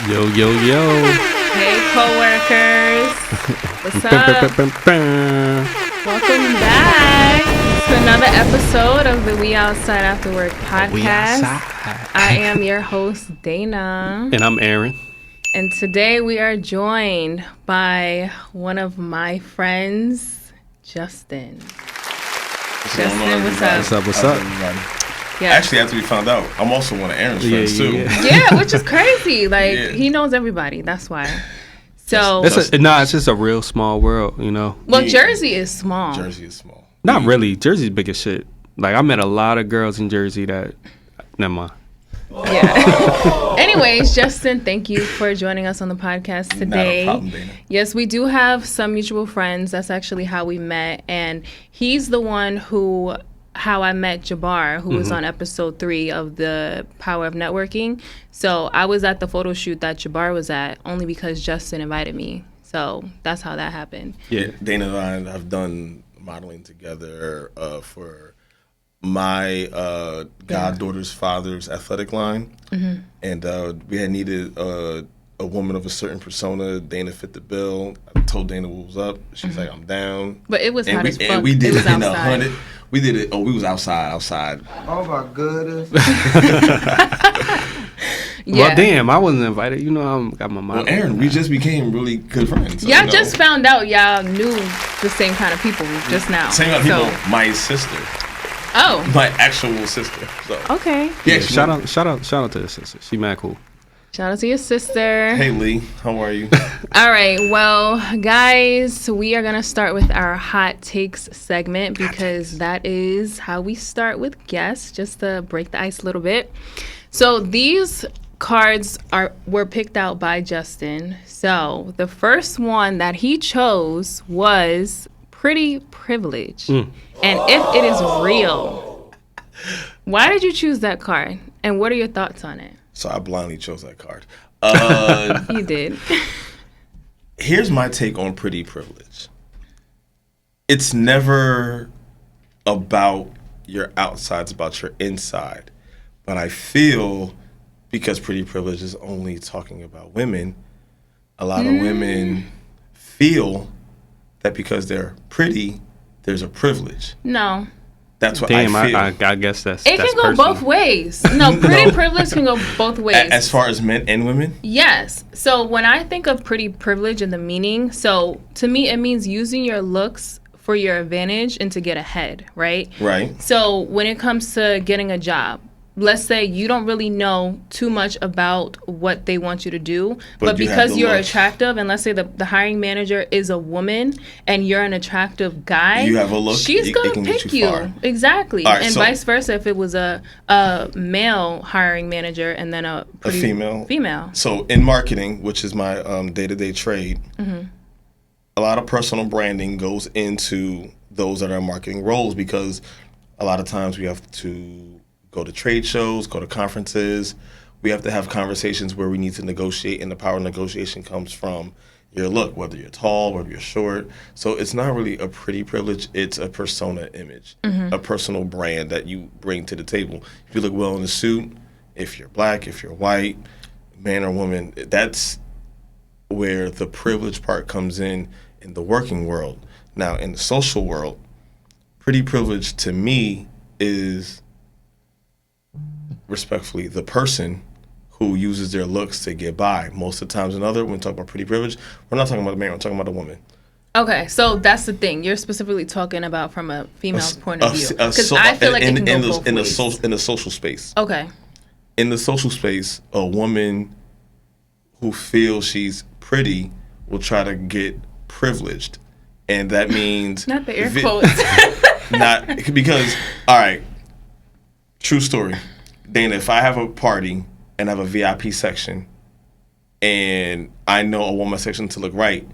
Yo, yo, yo. Hey, co-workers. What's up? Welcome back to another episode of the We Outside Afterwork podcast. We outside. I am your host, Dana. And I'm Aaron. And today we are joined by one of my friends, Justin. Justin, what's up? What's up? Yeah. Actually, after we found out, I'm also one of Aaron's friends too. Yeah, which is crazy. Like, he knows everybody. That's why. So It's just a real small world, you know. Well, Jersey is small. Jersey is small. Not really. Jersey's big as shit. Like, I met a lot of girls in Jersey that... Never mind. Yeah. Anyways, Justin, thank you for joining us on the podcast today. Not a problem, Dana. Yes, we do have some mutual friends. That's actually how we met. And he's the one how I met Jabbar, who was on episode 3 of the Power of Networking. So I was at the photo shoot that Jabbar was at only because Justin invited me. So that's how that happened. Yeah, Dana and I have done modeling together for my goddaughter's father's athletic line. And we had needed a woman of a certain persona. Dana fit the bill. I told Dana what was up. She's like, I'm down. But it was hot as fuck. And we did it was it in outside. 100. We did it. Oh, we was outside. Oh my goodness. Yeah. Well, damn, I wasn't invited. You know, I got my mind. Well, Aaron, we just became really good friends. So, Y'all you know, just found out y'all knew the same kind of people just now. same kind of people. My sister, Oh, my actual sister. So. okay. Yeah, Shout out to the sister. She mad cool. Shout out to your sister. Hey Lee, how are you? All right, well, guys, we are going to start with our hot takes segment because that is how we start with guests, just to break the ice a little bit. So these cards were picked out by Justin. So the first one that he chose was Pretty Privilege. And if it is real, why did you choose that card? And what are your thoughts on it? So I blindly chose that card. You did. Here's my take on Pretty Privilege. It's never about your outside, it's about your inside. But I feel because Pretty Privilege is only talking about women, a lot of women feel that because they're pretty, there's a privilege. No. That's what Damn, I feel. I guess that's It can go personal. both ways. No, pretty privilege can go both ways. As far as men and women? Yes. So when I think of pretty privilege and the meaning, so to me it means using your looks for your advantage and to get ahead, right? Right. So when it comes to getting a job, let's say you don't really know too much about what they want you to do, but you have because the you're looks. attractive, and let's say the hiring manager is a woman and you're an attractive guy, You have a look, she's it gonna can get pick you you. far. Exactly. All right, and so- vice versa if it was a male hiring manager and then a pretty female. So in marketing, which is my day-to-day trade, a lot of personal branding goes into those that are marketing roles because a lot of times we have to go to trade shows, go to conferences. We have to have conversations where we need to negotiate, and the power of negotiation comes from your look, whether you're tall, whether you're short. So it's not really a pretty privilege, it's a persona image, a personal brand that you bring to the table. If you look well in a suit, if you're black, if you're white, man or woman, that's where the privilege part comes in the working world. Now, in the social world, pretty privilege to me is respectfully the person who uses their looks to get by. Most of the times when we talk about pretty privilege, we're not talking about a man, we're talking about a woman. Okay, so that's the thing. You're specifically talking about from a female's point of view. Because I feel like it can go both ways. In the social space. Okay. In the social space, a woman who feels she's pretty will try to get privileged. And that means... Not the air quotes. Not because, all right, true story. Dana, if I have a party and I have a VIP section and I know I want my section to look right,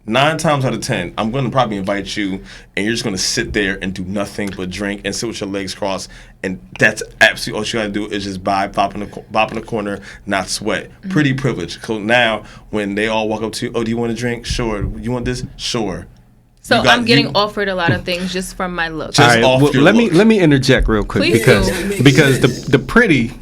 9 times out of 10, I'm going to probably invite you and you're just going to sit there and do nothing but drink and sit with your legs crossed. And that's absolutely all you got to do is just bop in the corner, not sweat. Pretty privilege. So now when they all walk up to you, oh, do you want a drink? Sure. You want this? Sure. So I'm getting offered a lot of things just from my looks. Just off your let look. me interject real quick Please because the pretty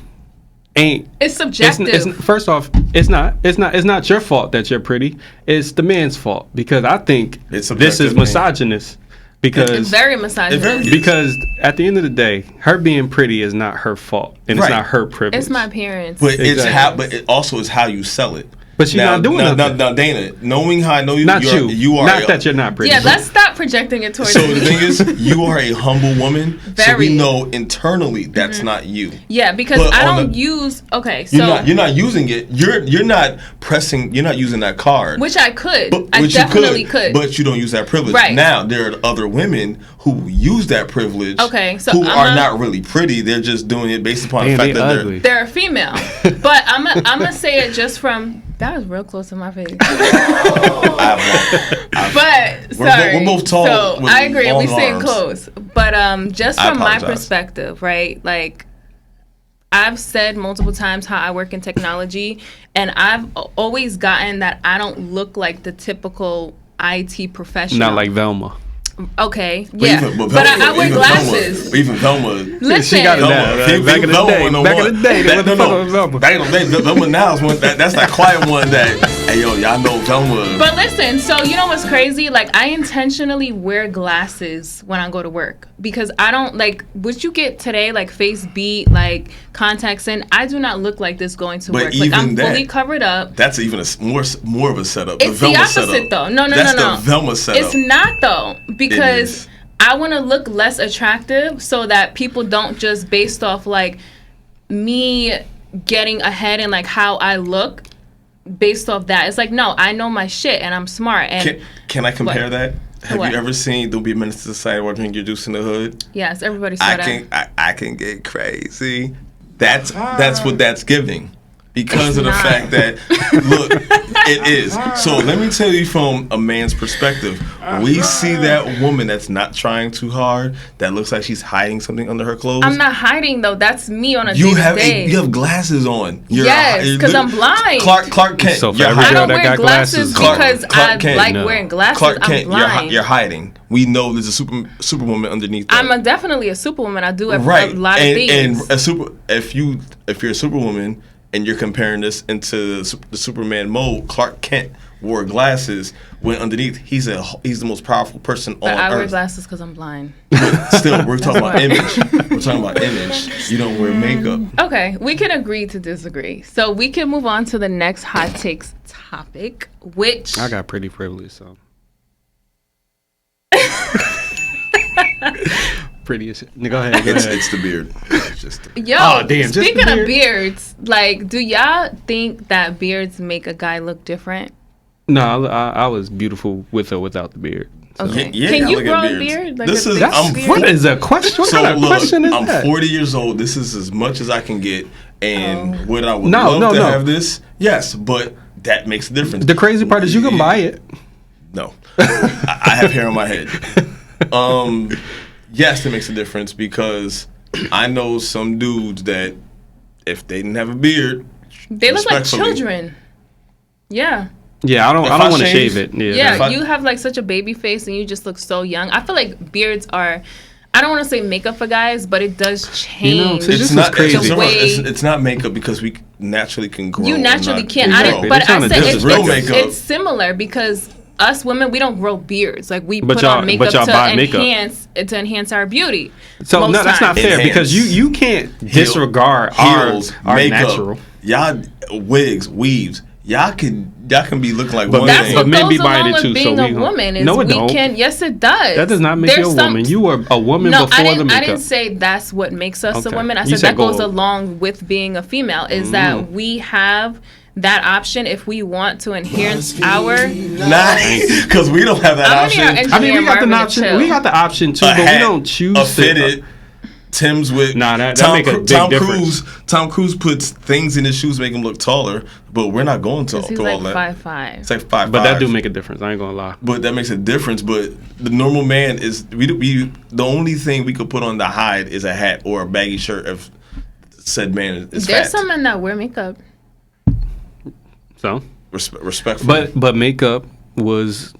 ain't. It's subjective. First off, it's not your fault that you're pretty. It's the man's fault, because I think It's this is subjective, misogynist. Because It's very misogynist. because at the end of the day, her being pretty is not her fault, and it's Right. not her privilege. It's my appearance. But it's Exactly. how. But it also is how you sell it. But she's not doing nothing. Now, Dana, knowing how I know you, Not you are. Not that you're not pretty. Yeah, let's stop projecting it towards So me. the thing is, you are a humble woman. So Very. we know internally that's not you. Yeah, because But I on don't the- use. Okay, so You're not using it. You're not pressing. You're not using that card. which I could. I Which definitely you could. But you don't use that privilege. Right. Now there are other women who use that privilege. Okay, so who I'm are a- not really pretty. They're just doing it based upon Damn, the fact they that ugly. They're a female, but I'm gonna say it just from. That was real close to my face. But sorry, we're both tall So with I agree. long We staying arms. close, but just I from my apologize. perspective, right? Like I've said multiple times how I work in technology, and I've always gotten that I don't look like the typical IT professional. Not like Velma. Okay, yeah, But but I wear glasses. Even Velma. Listen, She got it now. Back in the day. Back in the day. They wasn't fucking with Velma. Back in the day, Velma now is one. That's that quiet one that. Hey yo, y'all know Velma. But listen, so you know what's crazy? Like I intentionally wear glasses when I go to work because I don't like what you get today, like face beat, like contacts in. I do not look like this going to But work. Like even I'm that- fully covered up. That's even more of a setup. It's the opposite though. No. That's the Velma setup. It's not though because is. I want to look less attractive so that people don't just based off like me getting ahead in like how I look. Based off that, it's like no, I know my shit and I'm smart. And Can I compare What? that? Have What? you ever seen There'll Be a Menace to Society while drinking your juice in the hood? yes, everybody saw that. I can get crazy. That's what that's giving. Because of the not. fact that look, it is. So let me tell you from a man's perspective. We see that woman that's not trying too hard, that looks like she's hiding something under her clothes. I'm not hiding though. That's me on a you have day-to-day. you have glasses on. Yes, 'cause I'm blind. Clark Kent. So for you're every I hiding. girl don't that wear got glasses glasses. because Clark I Kent, like no. wearing glasses. Clark I'm Kent, blind. you're hiding. We know there's a superwoman underneath that. I'm definitely a superwoman. I do a Right. lot of things. And if you're a superwoman and you're comparing this into the Superman mode, Clark Kent wore glasses when underneath he's the most powerful person but on I wear earth. glasses because I'm blind. Still, we're talking about why. image. We're talking about image. You don't wear makeup. Okay, we can agree to disagree. So we can move on to the next hot takes topic, which I got pretty privilege, so. Pretty as shit. Go ahead. It's the beard. It's just Yo, Oh, damn, just the speaking of beard. beards, like, do y'all think that beards make a guy look different? No, I was beautiful with or without the beard. So. Okay. Yeah, Can I you look at grow a beards. beard? Like This a is- thick I'm beard? What is a question? What So kind of look, question is I'm that? 40 years old. This is as much as I can get, and would I would No, love no, to no. have this? Yes, but that makes a difference. The crazy part is you can buy it. No, I have hair on my head. Yes, it makes a difference because I know some dudes that if they didn't have a beard, They look like respectfully, children. Yeah. Yeah, I don't If want to shave- shave it. Yeah. Yeah, If I- you have like such a baby face and you just look so young. I feel like beards are, I don't want to say makeup for guys, but it does change. You know, see, It's this not is crazy. The way- It's not makeup because we naturally can grow. You or naturally not can't. grow. I didn't, but They're I trying to said do it's, this real it's, makeup. it's similar because us women, we don't grow beards. Like we But put y'all- on makeup but y'all to buy makeup. enhance our beauty. So most no, that's not times. fair Enhance. because you can't disregard heels, our makeup, natural. y'all wigs, weaves. Y'all can be looking like But one That's thing. what But men goes be buying along it with too, being so a we gon- woman. Is No, it we don't. can. Yes, it does. That does not make you a woman. You were a woman No, before I the didn't. I makeup. didn't say that's what makes us a Okay. woman. I You said said that goes go- along with being a female. Is that we have that option if we want to enhance our. Nah, because we don't have that I'm gonna option. need our I mean, we got Marvin the to option. chill. We got the option too, A but we hat, don't choose a to. fitted Tim's with Nah, that Tom, make a Cru- big Tom difference. Cruise. Tom Cruise puts things in his shoes to make him look taller, but we're not going to He's through all like that. 5'5". It's like 5'5". But that do make a difference. I ain't gonna lie. But that makes a difference. But the normal man is we the only thing we could put on the hide is a hat or a baggy shirt if said man is There's fat. some men that wear makeup. So, Respectfully. but makeup was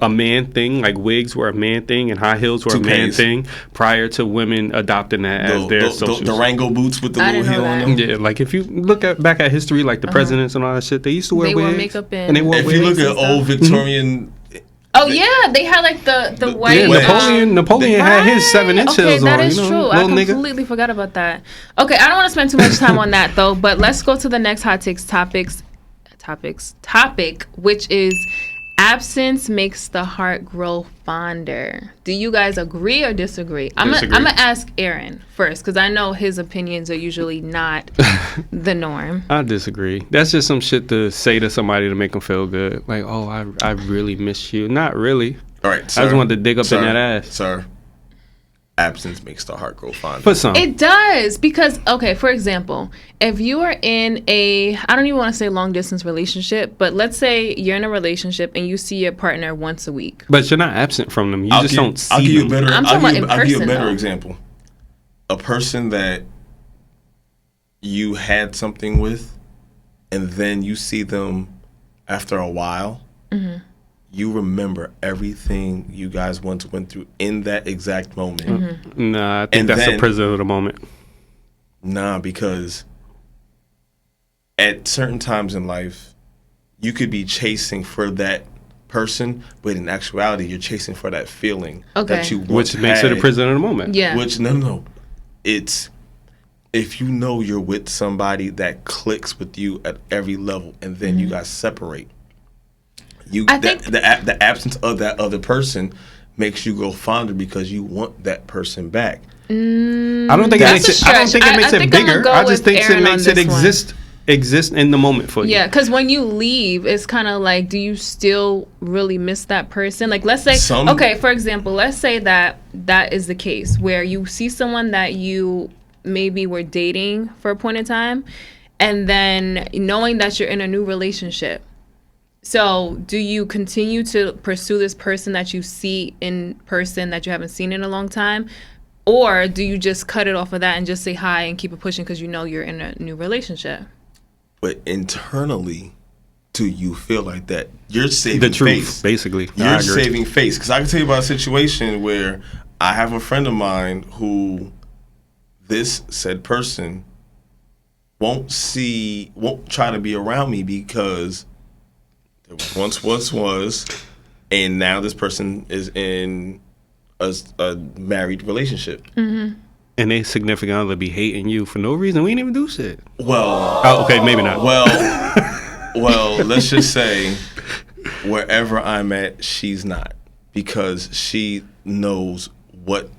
a man thing, like wigs were a man thing and high heels were a man Toupees. thing prior to women adopting that as their socials. The Rango boots with the I little didn't know heel on that. them. Yeah, like if you look back at history, like the presidents and all that shit, they used to wear They wigs. wore makeup and- they wore If wigs. you look at and stuff. old Victorian, Oh yeah, they had like the white. Yeah, Napoleon had his 7-inch Okay, heels that on. is You know, true. I little nigga. completely forgot about that. Okay, I don't want to spend too much time on that though. But let's go to the next hot takes topic, which is absence makes the heart grow fonder. Do you guys agree or disagree? I'm gonna ask Aaron first because I know his opinions are usually not the norm. I disagree. That's just some shit to say to somebody to make them feel good. Like, oh, I really miss you. Not really. all right, sir, I just wanted to dig up in that ass. Sir, absence makes the heart grow fonder. For some. It does because, okay, for example, if you are in I don't even want to say long distance relationship, but let's say you're in a relationship and you see your partner once a week. But you're not absent from them. You just don't see I'll give you a them. better. I'm talking about in I'll give you a person, better though. example. A person that you had something with, and then you see them after a while. Mm-hmm. You remember everything you guys once went through in that exact moment. Mm-hmm. Nah, I think And that's then- a prison of the moment. Nah, because at certain times in life, you could be chasing for that person, but in actuality, you're chasing for that feeling Okay. that you once Which makes it a had. prison of the moment. Yeah. Which no, it's if you know you're with somebody that clicks with you at every level, and then you guys separate. I think- The absence of that other person makes you grow fonder because you want that person back. I don't think it That's makes a it. I don't stretch. think it I makes it think I'm gonna bigger. go I just with think it Aaron on makes it this one. exist in the moment for you. Yeah, because when you leave, it's kind of like, do you still really miss that person? Like, let's say, okay, for example, let's say that is the case where you see someone that you maybe were dating for a point in time, and then knowing that you're in a new relationship. So, do you continue to pursue this person that you see in person that you haven't seen in a long time? Or do you just cut it off of that and just say hi and keep it pushing because you know you're in a new relationship? But internally, do you feel like that? You're saving The truth, face. basically. I You're agree. saving face. Because I can tell you about a situation where I have a friend of mine who this said person won't try to be around me because there once was, and now this person is in a married relationship. And they significant other be hating you for no reason. We ain't even do shit. Well, Oh, okay, maybe not. well, let's just say wherever I'm at, she's not, because she knows what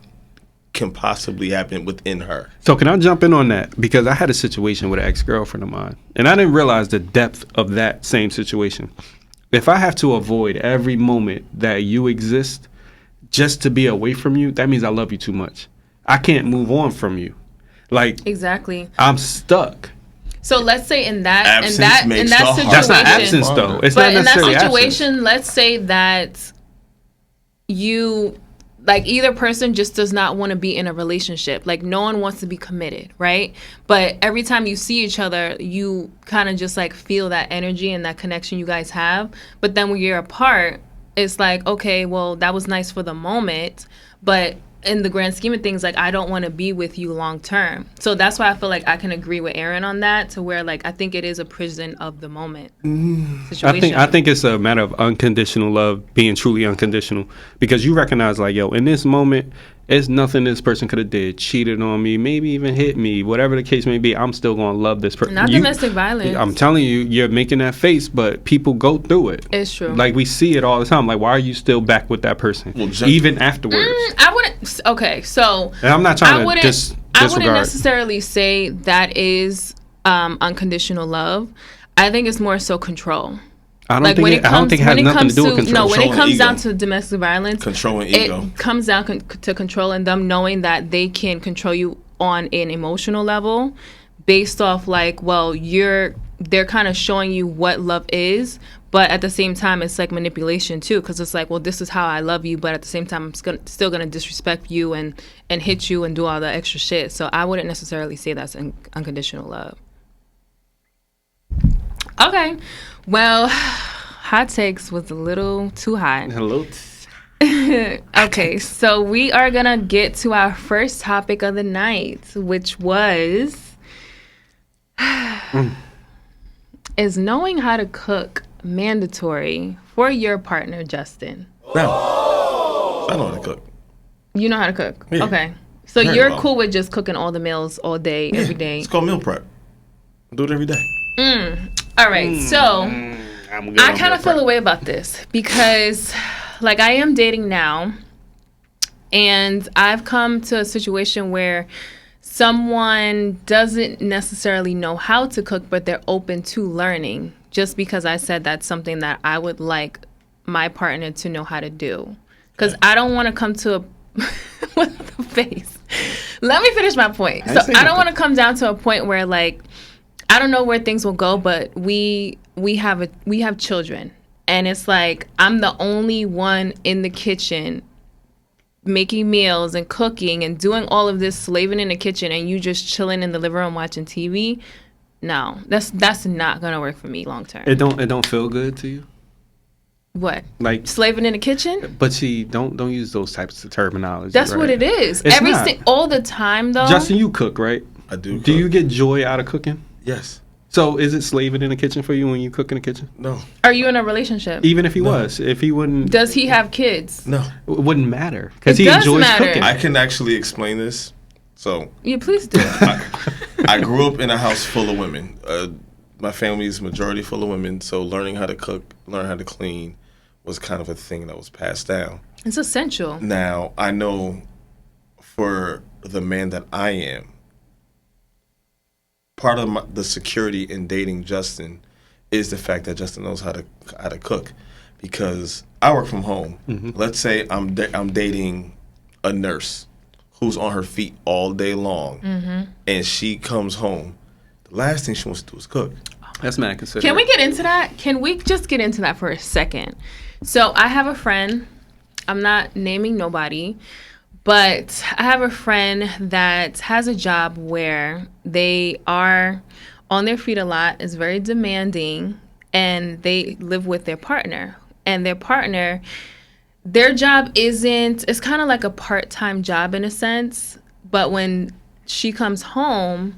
can possibly happen within her. So can I jump in on that? Because I had a situation with an ex-girlfriend of mine, and I didn't realize the depth of that same situation. If I have to avoid every moment that you exist just to be away from you, that means I love you too much. I can't move on from you. Like, Exactly. I'm stuck. So let's say in that Absence makes the heart situation, That's not absence, though. It's but not in that necessarily situation, absence. let's say that you, like, either person just does not want to be in a relationship. Like, no one wants to be committed, right? But every time you see each other, you kind of just like feel that energy and that connection you guys have. But then when you're apart, it's like, okay, well, that was nice for the moment, but in the grand scheme of things, like, I don't want to be with you long term. So that's why I feel like I can agree with Aaron on that, to where, like, I think it is a prison of the moment situation. I think it's a matter of unconditional love, being truly unconditional, because you recognize, like, yo, in this moment, it's nothing this person could have did, cheated on me, maybe even hit me, whatever the case may be. I'm still gonna love this person. Not domestic violence. I'm telling you, you're making that face, but people go through it. It's true. Like, we see it all the time. Like, why are you still back with that person, even afterwards? I wouldn't. Okay, so And I'm not trying to I wouldn't disregard. necessarily say that is unconditional love. I think it's more so control. I don't think it has nothing to do with control. No, when it Control and comes down ego. to domestic violence, Control and ego. it comes down to control and them knowing that they can control you on an emotional level based off, like, well, they're kind of showing you what love is, but at the same time it's like manipulation too, because it's like, well, this is how I love you, but at the same time I'm still gonna disrespect you and hit you and do all the extra shit. So I wouldn't necessarily say that's unconditional love. Okay, well, hot takes was a little too hot. Hello. Okay, so we are gonna get to our first topic of the night, which was is knowing how to cook mandatory for your partner, Justin? No. I know how to cook. You know how to cook? Yeah. Okay. So Very you're well. cool with just cooking all the meals all day, every day? It's called meal prep. I do it every day. All right, so I'm good I on kind of meal feel prep. a way about this because, like, I am dating now, and I've come to a situation where someone doesn't necessarily know how to cook, but they're open to learning just because I said that's something that I would like my partner to know how to do. Because I don't want to come to a... What the face? Let me finish my point. So I don't want to come down to a point where, like, I don't know where things will go, but we have children, and it's like I'm the only one in the kitchen making meals and cooking and doing all of this, slaving in the kitchen, and you just chilling in the living room watching TV. No, that's not gonna work for me long term. It don't feel good to you? What? Like, Slaving in the kitchen? but see, don't use those types of terminology. That's right? what it is. It's not. All the time though. Justin, you cook, right? I do. Do cook. you get joy out of cooking? Yes. So is it slaving in the kitchen for you when you cook in the kitchen? No. Are you in a relationship? Even if he was, if he wouldn't, Does he have kids? No. it wouldn't matter because It he does enjoys matter. cooking. I can actually explain this. So Yeah, please do. I grew up in a house full of women. My family is majority full of women, so learning how to cook, learn how to clean was kind of a thing that was passed down. It's essential. Now, I know for the man that I am, part of the security in dating Justin is the fact that Justin knows how to cook, because I work from home. Let's say I'm dating a nurse who's on her feet all day long, and she comes home. The last thing she wants to do is cook. That's mad considerate. Can we get into that? Can we just get into that for a second? So I have a friend. I'm not naming nobody, but I have a friend that has a job where they are on their feet a lot, is very demanding, and they live with their partner. And their partner, their job it's kind of like a part-time job in a sense, but when she comes home,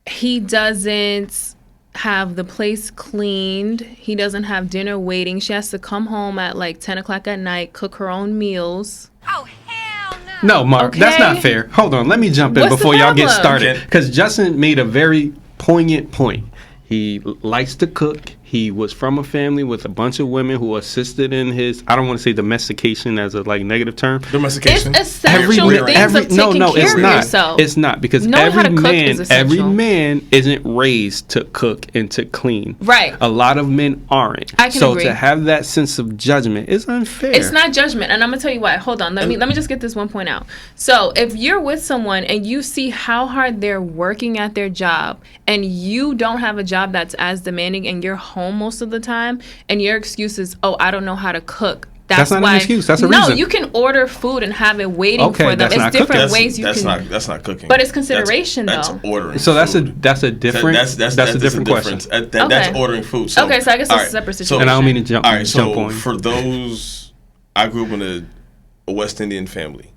he doesn't have the place cleaned. He doesn't have dinner waiting. She has to come home at like 10 o'clock at night, cook her own meals. Oh, hell no. No, Mark, that's Okay. not fair. Hold on, let me jump in What's the before y'all get problem? started. Because Justin made a very poignant point. He likes to cook. He was from a family with a bunch of women who assisted in his, I don't want to say domestication as a like negative term. Domestication. It's essential things of taking care of yourself. It's not, because Knowing how every to cook is every essential. man isn't raised to cook and to clean. Right. A lot of men aren't. I can so agree. to have that sense of judgment is unfair. It's not judgment, and I'm gonna tell you why. Hold on, let me just get this one point out. So if you're with someone and you see how hard they're working at their job, and you don't have a job that's as demanding, and you're home most of the time, and your excuse is, "Oh, I don't know how to cook." That's not an why, excuse. That's a no, reason. you can order food and have it waiting Okay, for them. that's It's not different cooking. ways you can. That's not cooking. But it's consideration, that's though. ordering. So that's food. a different that's a different question. That's Okay. ordering food. So, Okay, so I guess all it's a separate so- situation. And I don't mean to jump All right, jump so on. for those, I grew up in a West Indian family,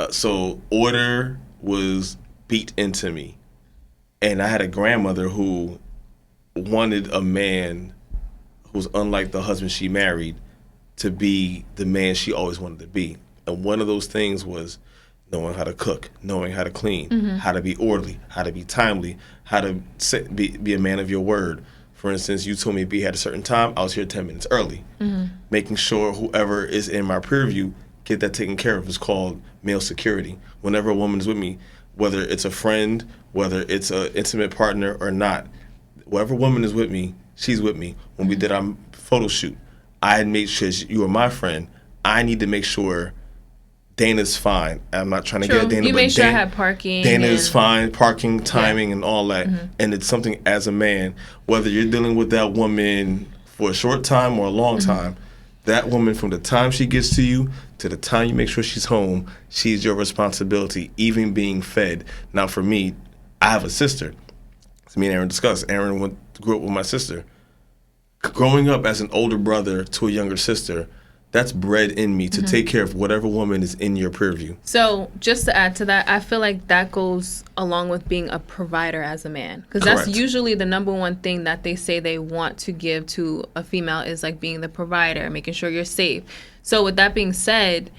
so order was beat into me, and I had a grandmother who wanted a man who's unlike the husband she married to be the man she always wanted to be, and one of those things was knowing how to cook, knowing how to clean, how to be orderly, how to be timely, how to be a man of your word. For instance, you told me to be here at a certain time. I was here 10 minutes early. Making sure whoever is in my purview get that taken care of is called male security. Whenever a woman is with me, whether it's a friend, whether it's an intimate partner or not, whatever woman is with me, she's with me. When we did our photo shoot, I had made sure you were my friend. I need to make sure Dana's fine. I'm not trying to True. get at Dana, You but made sure I had parking. Dana's and- fine, parking, timing, and all that. And it's something as a man, whether you're dealing with that woman for a short time or a long time, that woman from the time she gets to you to the time you make sure she's home, she's your responsibility, even being fed. Now for me, I have a sister. Me and Aaron discussed. Aaron grew up with my sister. growing up as an older brother to a younger sister, that's bred in me to take care of whatever woman is in your purview. So just to add to that, I feel like that goes along with being a provider as a man. Because that's Correct. usually the number one thing that they say they want to give to a female is like being the provider, making sure you're safe. So with that being said,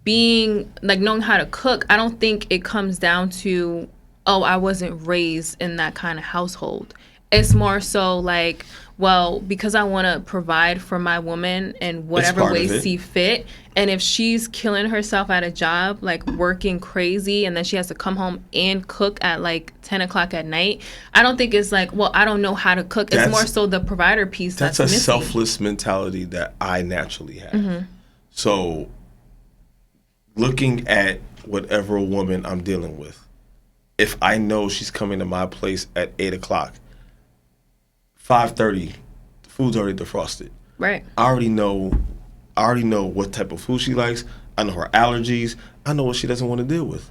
being like knowing how to cook, I don't think it comes down to, oh, I wasn't raised in that kind of household. It's more so like, well, because I want to provide for my woman in whatever part way of it. see fit. And if she's killing herself at a job, like working crazy, and then she has to come home and cook at like 10 o'clock at night, I don't think it's like, well, I don't know how to cook. It's more so the provider piece that's a missing. selfless mentality that I naturally have. So looking at whatever woman I'm dealing with, if I know she's coming to my place at 8 o'clock, 5:30, the food's already defrosted. Right. I already know what type of food she likes. I know her allergies. I know what she doesn't want to deal with.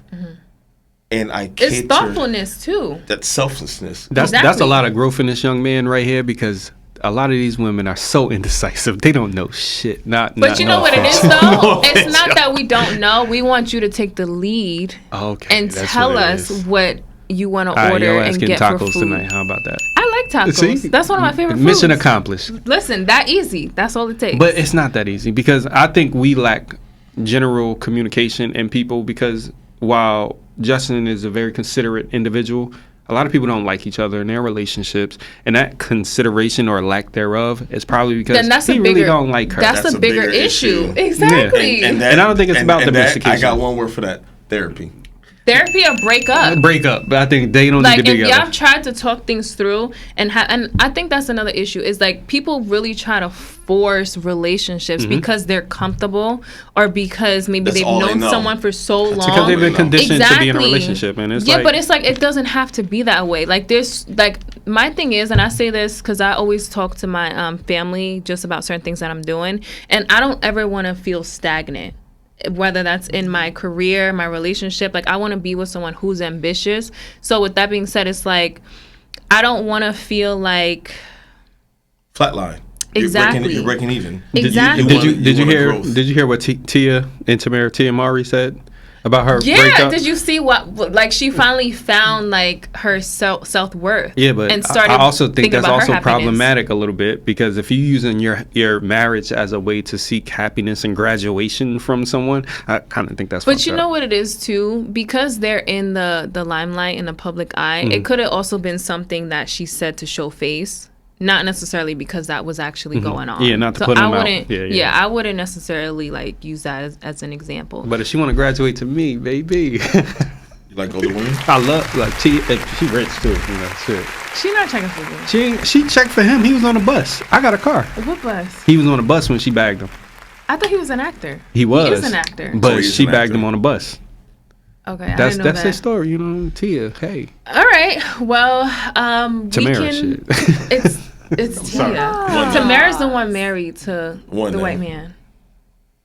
And I cater. It's thoughtfulness too. That's selflessness. That's Exactly. a lot of growth in this young man right here, because a lot of these women are so indecisive. They don't know shit. But you know what it is though? It's not that we don't know. We want you to take the lead Okay, and that's tell what it us is. what you want to All right, order your ass and getting get for tacos food. tonight. How about that? I like tacos. See? That's one of my favorite Mission foods. accomplished. Listen, that easy. That's all it takes. But it's not that easy, because I think we lack general communication in people, because while Justin is a very considerate individual, a lot of people don't like each other in their relationships, and that consideration or lack thereof is probably because then that's he a really bigger, don't like her. That's a bigger issue. issue. Exactly. And I don't think it's about domestication. I got one word for that: therapy. Therapy or break up. Break up, but I think they don't Like need to be if together. y'all tried to talk things through and I think that's another issue is like people really try to force relationships because they're comfortable or because maybe That's they've all they known know. someone for so long. because they've been conditioned to be in a Exactly. relationship, and it's yeah, like, but it's like it doesn't have to be that way. Like there's like my thing is, and I say this because I always talk to my family just about certain things that I'm doing, and I don't ever want to feel stagnant. Whether that's in my career, my relationship, like I want to be with someone who's ambitious. So with that being said, it's like I don't want to feel like Flatline. Exactly. You're breaking even. Exactly. Did you want growth. hear what Tia Mari said about her yeah. breakup? Did you see what like she finally found like her self-worth? Yeah, but and started I also think thinking that's about her also happiness. problematic a little bit, because if you're using your marriage as a way to seek happiness and graduation from someone, I kind of think that's. But you know what it is too, because they're in the limelight in the public eye. It could have also been something that she said to show face. Not necessarily because that was actually going on. Yeah, not to so put I him out. wouldn't, Yeah. I wouldn't necessarily like use that as an example. But if she want to graduate to me, baby, You like older women? I love like Tia. She rich too, you know. Shit. She not checking for me. She checked for him. He was on a bus. I got a car. What bus? He was on a bus when she bagged him. I thought he was an actor. He was. He is an actor. But Oh, he's she an bagged actor. him on a bus. Okay, I That's didn't know that. his story, you know. Tia, hey, All right. Well, Tamara we shit. can. It's sorry. Tia. One Tamara's the one married to One the now. white man.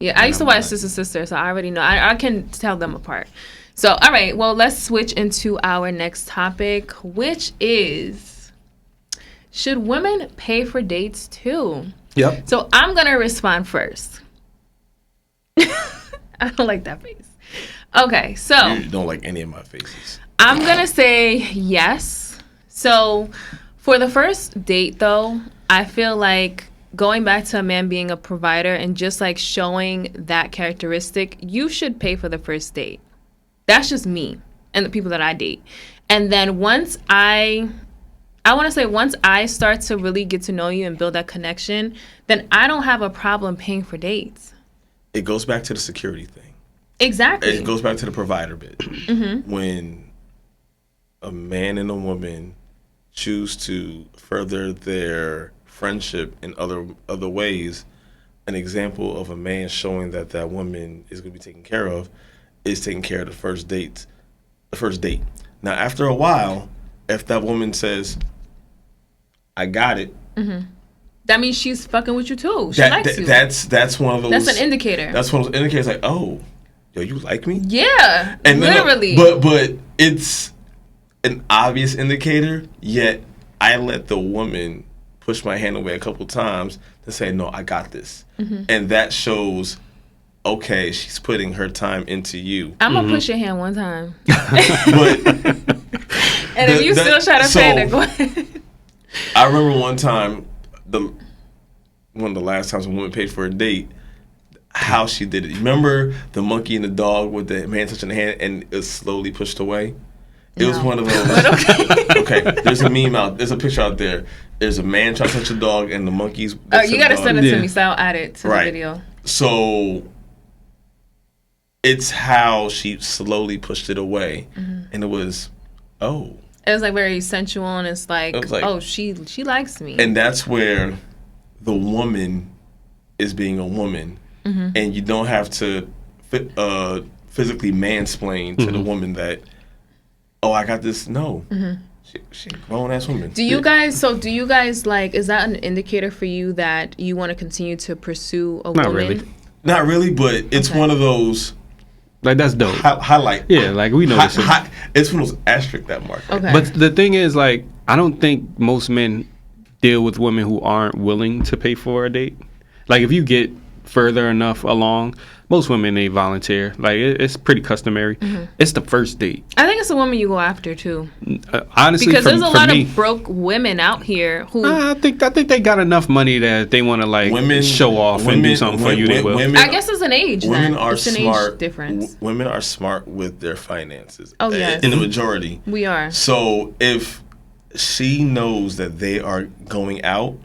Yeah, I used to watch Sister, so I already know. I can tell them apart. So, all right. Well, let's switch into our next topic, which is, should women pay for dates too? Yep. So I'm gonna respond first. I don't like that face. Okay, so You don't like any of my faces. I'm gonna say yes. So for the first date though, I feel like going back to a man being a provider and just like showing that characteristic, you should pay for the first date. That's just me and the people that I date. And then once I want to say once I start to really get to know you and build that connection, then I don't have a problem paying for dates. It goes back to the security thing. Exactly. It goes back to the provider bit. When a man and a woman choose to further their friendship in other ways, an example of a man showing that that woman is going to be taken care of is taking care of the first date. Now, after a while, if that woman says, "I got it," that means she's fucking with you too. She likes you. that's one of those. That's an indicator. That's one of those indicators. Like, oh, yo, you like me? Yeah, And literally. but it's an obvious indicator. Yet I let the woman push my hand away a couple times to say, no, I got this. And that shows, okay, she's putting her time into you. I'm going to push your hand one time. But and if you still try to say that, go ahead. I remember one time, one of the last times a woman paid for a date, how she did it. You remember the monkey and the dog with the man touching the hand and it was slowly pushed away? It was one of those. Okay, there's a meme there's a picture out there. There's a man trying to touch a dog and the monkeys. Oh, you got to send it to me so I'll add it to the video. So it's how she slowly pushed it away. And it was, oh. It was like very sensual and it's like oh, she likes me. And that's where the woman is being a woman. And you don't have to physically mansplain to the woman that, oh, I got this. No. She a grown-ass woman. Do you guys like, is that an indicator for you that you want to continue to pursue a woman? Really. Not really, but it's one of those. Like, that's dope. Highlight. Yeah, like, we know this. It's one of those asterisk that mark. Okay. But the thing is, like, I don't think most men deal with women who aren't willing to pay for a date. Like, if you get further enough along, most women, they volunteer. Like, it's pretty customary. It's the first date. I think it's the woman you go after too. Honestly, because there's a lot me, of broke women out here who I think they got enough money that they want to like show off and do something for you. They will. I guess it's an age. Women are it's an smart. Age difference. Women are smart with their finances. Oh yes, in the majority. We are. So if she knows that they are going out,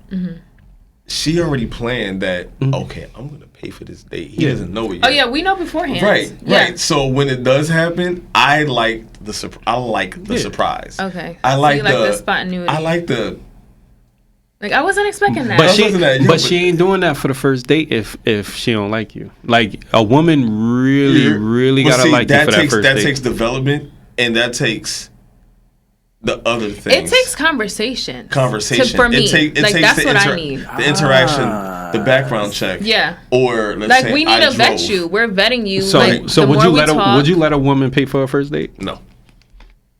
she already planned that. Okay, I'm gonna pay for this date. He doesn't know it yet. Oh yeah, we know beforehand. Right. So when it does happen, I like the surprise. Okay. I like the spontaneity. I like the. Like, I wasn't expecting that. But she ain't doing that for the first date if she don't like you. Like, a woman really gotta like you for that first date. That takes development, and that takes the other things. It takes conversation. For me. It takes that's what I need. The interaction, the background check. Yeah. Or let's say we need to vet you. We're vetting you. So would you let a woman pay for a first date? No.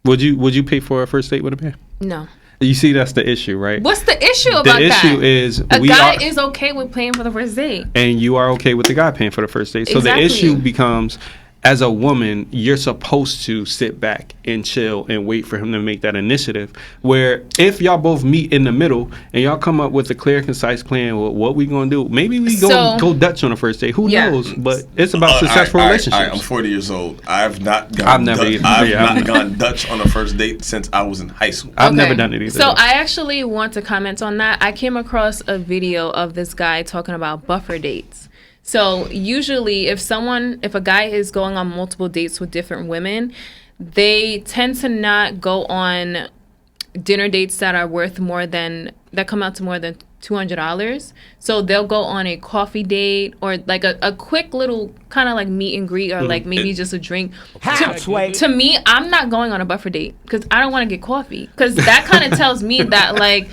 Would you pay for a first date with a man? No. You see, that's the issue, right? What's the issue about that? The issue is a guy is okay with paying for the first date, and you are okay with the guy paying for the first date. So the issue becomes, as a woman, you're supposed to sit back and chill and wait for him to make that initiative. Where if y'all both meet in the middle and y'all come up with a clear, concise plan, well, what we gonna do? Maybe we go Dutch on the first date. Who knows? But it's about successful relationships. I'm 40 years old. I've not gone Dutch on a first date since I was in high school. I've never done it either. So I actually want to comment on that. I came across a video of this guy talking about buffer dates. So usually if a guy is going on multiple dates with different women, they tend to not go on dinner dates that come out to more than $200. So they'll go on a coffee date or like a quick little kind of like meet and greet or like maybe just a drink. To me, I'm not going on a buffer date because I don't want to get coffee, because that kind of tells me that like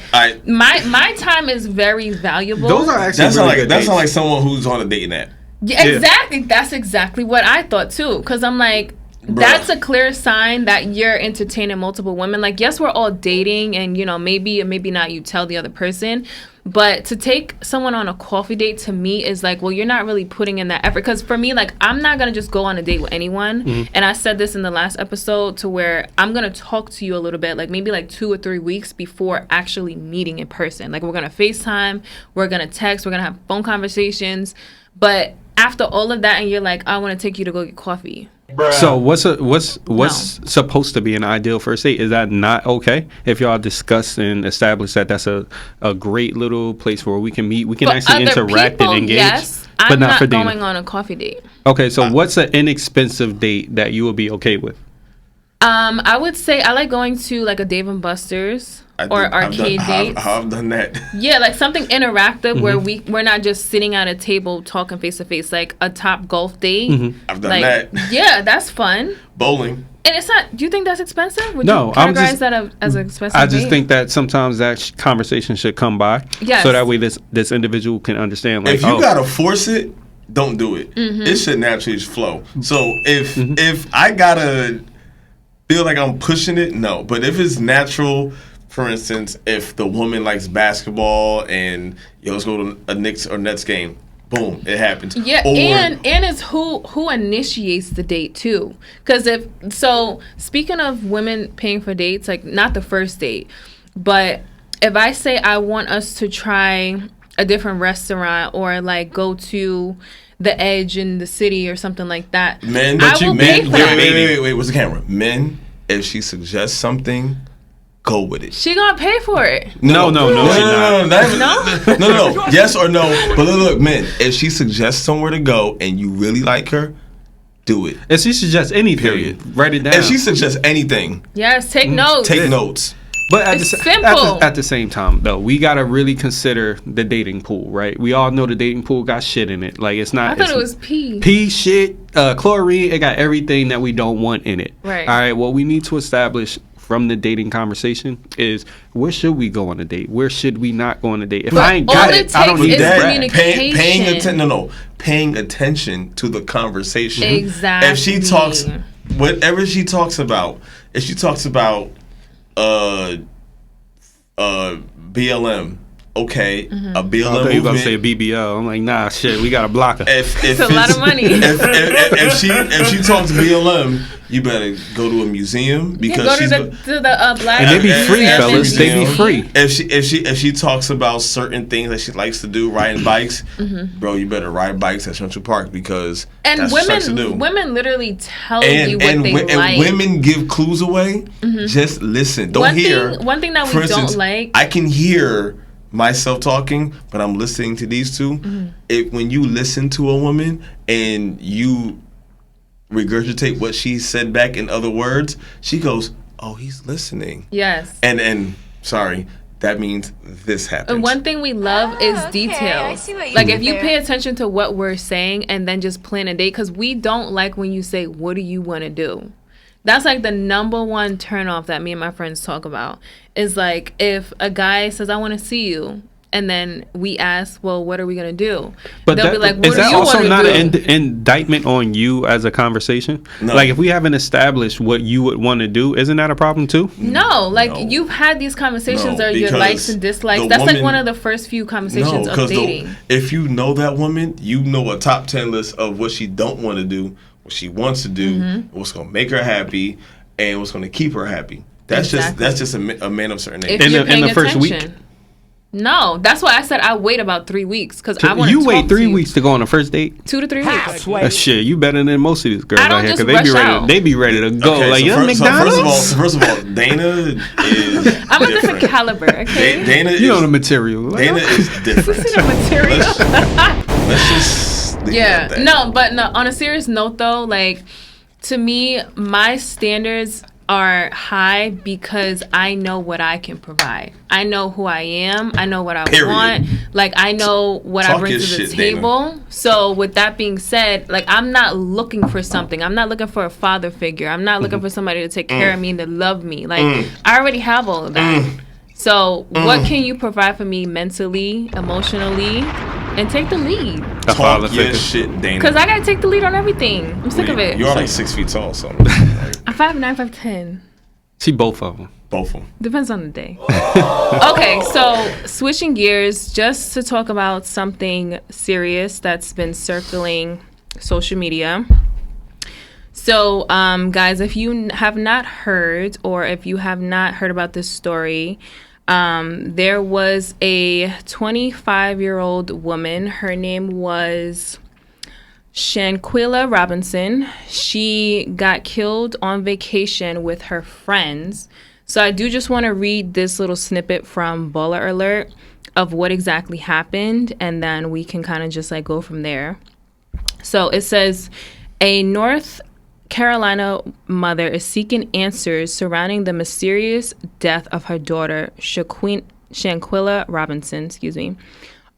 my time is very valuable. Those are actually that's not like someone who's on a dating app. Yeah, exactly. That's exactly what I thought too, because I'm like, that's a clear sign that you're entertaining multiple women. Like, yes, we're all dating, and maybe not you tell the other person, but to take someone on a coffee date to me is like, well, you're not really putting in that effort. Because for me, like, I'm not gonna just go on a date with anyone. And I said this in the last episode, to where I'm gonna talk to you a little bit, like maybe like 2 or 3 weeks before actually meeting in person. Like, we're gonna FaceTime, we're gonna text, we're gonna have phone conversations, but after all of that, and you're like, I want to take you to go get coffee. So what's supposed to be an ideal first date? Is that not okay? If y'all discuss and establish that that's a great little place where we can meet, we can actually interact and engage. Yes, but I'm not for going on a coffee date. Okay, so what's an inexpensive date that you would be okay with? I would say I like going to like a Dave & Buster's or arcade dates. I've done that. Yeah, like something interactive where we're not just sitting at a table talking face to face, like a Top Golf date. I've done that. Yeah, that's fun. Bowling. And it's not. Do you think that's expensive? Would No, you categorize that as an expensive I just date? think that sometimes that conversation should come by. Yes. So that way this individual can understand. Like, if you gotta force it, don't do it. It should naturally just flow. So if I gotta feel like I'm pushing it, no. But if it's natural For instance, if the woman likes basketball and let's go to a Knicks or Nets game, boom, it happens. Yeah, and it's who initiates the date too. Because speaking of women paying for dates, like not the first date, but if I say I want us to try a different restaurant or like go to the Edge in the city or something like that, men, wait, what's the camera? Men, if she suggests something, go with it. She gonna pay for it. No. Yes or no? But look, men, if she suggests somewhere to go and you really like her, do it. If she suggests anything, period, write it down. If she suggests anything, yes, take notes. Take notes. But simple. At the same time, though, we gotta really consider the dating pool, right? We all know the dating pool got shit in it. Like, it's not. I thought it was pee. Pee, shit, chlorine. It got everything that we don't want in it. Right. All right. What we need to establish from the dating conversation is where should we go on a date? Where should we not go on a date? If I ain't got it, I don't need that. Paying attention to the conversation. Exactly. If she talks, whatever she talks about, if she talks about BLM, okay, a BLM movement. I thought you were gonna say BBL. I'm like, nah, shit, we got a blocker. It's a lot of money. If she talks BLM, you better go to a museum because go to the black. And they be free, fellas. They be free. If she talks about certain things that she likes to do, riding bikes, bro, you better ride bikes at Central Park because that's what she likes to do. Women literally tell you what they like. And women give clues away. Just listen. Don't hear. One thing that we don't like. I can hear myself talking, but I'm listening to these two. When you listen to a woman and you regurgitate what she said back in other words, she goes, "Oh, he's listening." Yes. And sorry, that means this happens. And one thing we love is details. Like if you pay attention to what we're saying and then just plan a date, because we don't like when you say, "What do you want to do?" That's like the number one turnoff that me and my friends talk about. Is like if a guy says, "I want to see you," and then we ask, "Well, what are we gonna do?" But they'll be like, "What do you want to do?" Is that also not an indictment on you as a conversation? No. Like if we haven't established what you would want to do, isn't that a problem too? No, you've had these conversations or your likes and dislikes. That's like one of the first few conversations of dating. If you know that woman, you know a top 10 list of what she don't want to do, what she wants to do, what's gonna make her happy, and what's gonna keep her happy. That's just a man of certain age. In the first week. No, that's why I said I wait about 3 weeks because I want to. You wait 3 weeks to go on a first date. 2 to 3 weeks. Shit, you better than most of these girls out here because they be ready to go. Okay, like McDonald's. First of all, Dana is. I'm a different caliber. Okay. Dana is, you know the material. Dana is different. You see the material. Let's just. No, but no. On a serious note, though, like to me, my standards are high because I know what I can provide. I know who I am. I know what I want. Like I know what I bring to the table. Dana. So with that being said, like I'm not looking for something. I'm not looking for a father figure. I'm not looking for somebody to take care of me and to love me. Like I already have all of that. So what can you provide for me mentally, emotionally, and take the lead? Talk your shit, Dana. Because I gotta take the lead on everything. I'm sick of it. You're like 6 feet tall, so. I'm 5'9", 5'10". See both of them. Depends on the day. Okay, so switching gears, just to talk about something serious that's been circling social media. So, guys, if you have not heard, or if you have not heard about this story, there was a 25-year-old woman. Her name was Shanquella Robinson. She got killed on vacation with her friends. So I do just want to read this little snippet from Baller Alert of what exactly happened, and then we can kind of just like go from there. So it says, a North Carolina mother is seeking answers surrounding the mysterious death of her daughter, Shanquella Robinson,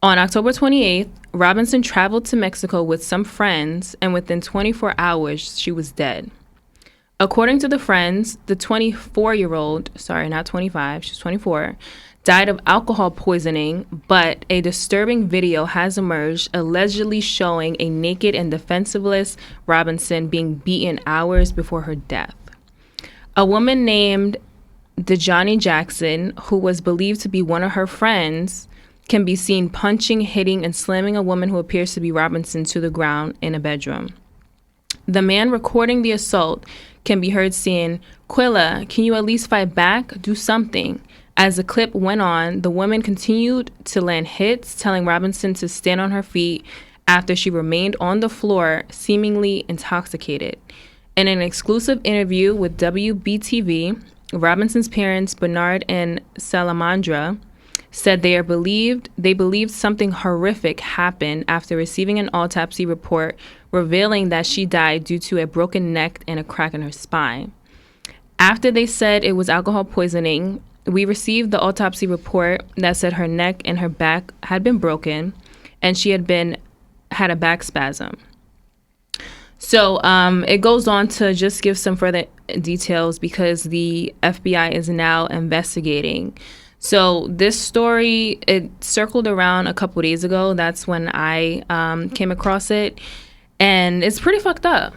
On October 28th, Robinson traveled to Mexico with some friends, and within 24 hours, she was dead. According to the friends, the 24-year-old, not 25, she's 24, died of alcohol poisoning, but a disturbing video has emerged allegedly showing a naked and defenseless Robinson being beaten hours before her death. A woman named Dejani Jackson, who was believed to be one of her friends, can be seen punching, hitting, and slamming a woman who appears to be Robinson to the ground in a bedroom. The man recording the assault can be heard saying, "Quilla, can you at least fight back? Do something." As the clip went on, the woman continued to land hits, telling Robinson to stand on her feet after she remained on the floor, seemingly intoxicated. In an exclusive interview with WBTV, Robinson's parents, Bernard and Salamandra, said they believed something horrific happened after receiving an autopsy report revealing that she died due to a broken neck and a crack in her spine. After they said it was alcohol poisoning, we received the autopsy report that said her neck and her back had been broken and she had a back spasm. So it goes on to just give some further details because the FBI is now investigating. So this story, it circled around a couple days ago. That's when I came across it. And it's pretty fucked up.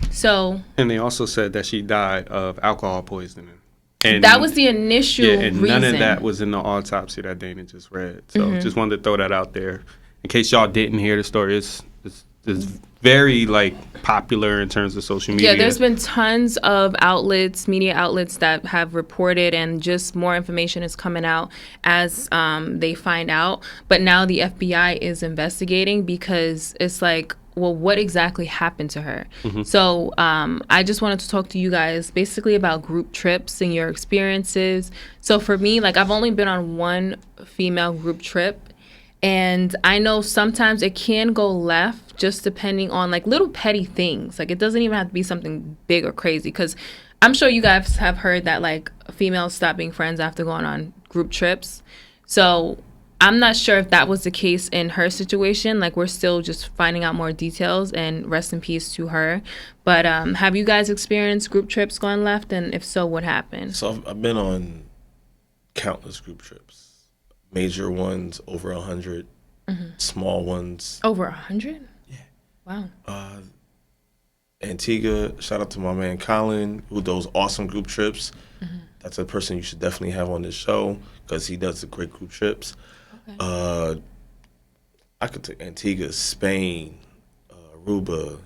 So. And they also said that she died of alcohol poisoning. And that was the initial and reason. None of that was in the autopsy that Dana just read. So just wanted to throw that out there. In case y'all didn't hear the story, it's very popular in terms of social media. Yeah, there's been tons of media outlets that have reported, and just more information is coming out as they find out. But now the FBI is investigating because it's like, well, what exactly happened to her? So I just wanted to talk to you guys basically about group trips and your experiences. So for me, I've only been on one female group trip. And I know sometimes it can go left just depending on little petty things. It doesn't even have to be something big or crazy. Because I'm sure you guys have heard that females stop being friends after going on group trips. So I'm not sure if that was the case in her situation. We're still just finding out more details, and rest in peace to her. But have you guys experienced group trips going left? And if so, what happened? So I've been on countless group trips. Major ones, over 100. Small ones. Over 100? Yeah. Wow. Antigua, shout out to my man Colin, who does awesome group trips. That's a person you should definitely have on this show because he does the great group trips. Okay. I could take Antigua, Spain, Aruba.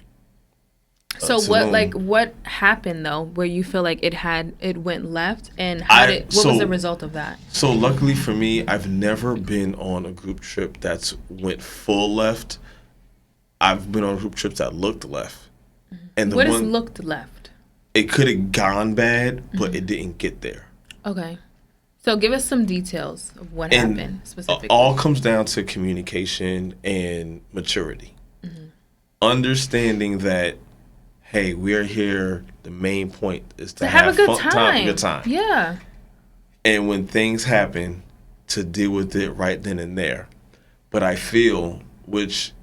So what happened though, where you feel like it went left, and what was the result of that? So luckily for me, I've never been on a group trip that's went full left. I've been on group trips that looked left. And what is looked left? It could have gone bad, but it didn't get there. Okay. So give us some details of what happened specifically. All comes down to communication and maturity. Understanding that, hey, we're here. The main point is to have a good time. Yeah. And when things happen, to deal with it right then and there. But I feel, which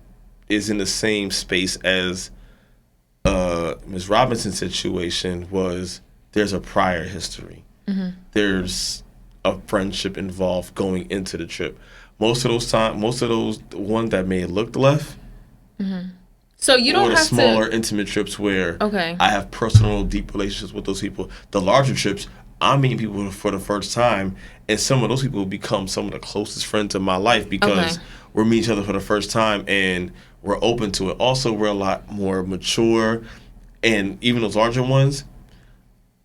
is in the same space as Ms. Robinson's situation, was there's a prior history. There's a friendship involved going into the trip. Most of those ones that may have looked left. So you don't have smaller, intimate trips where I have personal, deep relationships with those people. The larger trips, I'm meeting people for the first time, and some of those people become some of the closest friends of my life because we're meeting each other for the first time and we're open to it. Also, we're a lot more mature, and even those larger ones,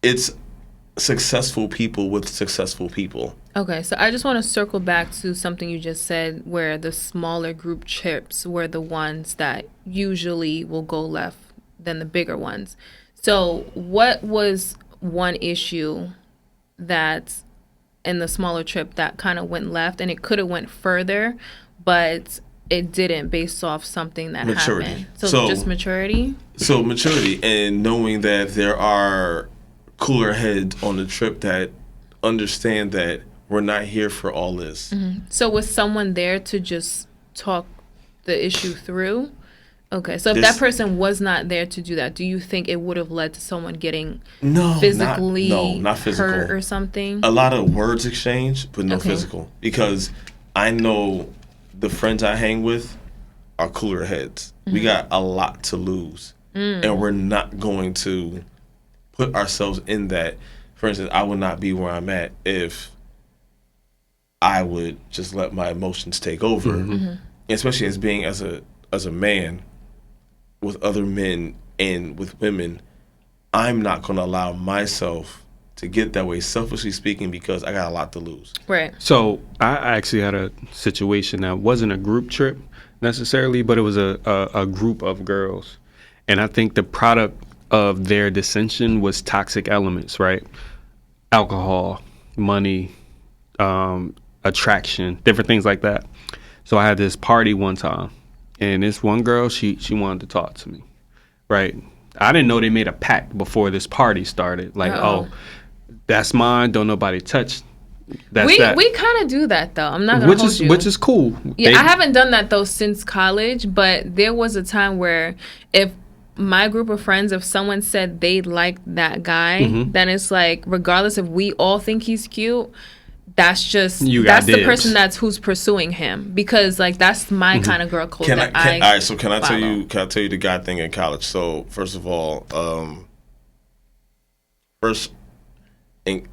it's successful people with successful people. Okay, so I just want to circle back to something you just said, where the smaller group trips were the ones that usually will go left than the bigger ones. So what was one issue that in the smaller trip that kind of went left, and it could have went further, but it didn't based off something that happened? So just maturity? So maturity and knowing that there are cooler heads on the trip that understand that we're not here for all this. So was someone there to just talk the issue through? Okay, so if that person was not there to do that, do you think it would have led to someone getting physically not physical. hurt or something? A lot of words exchanged, but no physical. Because I know the friends I hang with are cooler heads. We got a lot to lose. And we're not going to put ourselves in that for instance, I would not be where I'm at if I would just let my emotions take over, especially as being as a man with other men and with women. I'm not going to allow myself to get that way, selfishly speaking, because I got a lot to lose. Right. So I actually had a situation that wasn't a group trip necessarily, but it was a group of girls. And I think the product of their dissension was toxic elements, right? Alcohol, money, attraction, different things like that. So I had this party one time, and this one girl, she wanted to talk to me, right? I didn't know they made a pact before this party started. Like, oh, that's mine. Don't nobody touch. That's that. We kind of do that though. I'm not gonna hold you. Which is cool. Yeah, I haven't done that though since college. But there was a time where if my group of friends, if someone said they liked that guy, then it's like, regardless if we all think he's cute, that's just that's the person who's pursuing him, because like that's my kind of girl code. All right, so can I tell you the guy thing in college? So first of all, I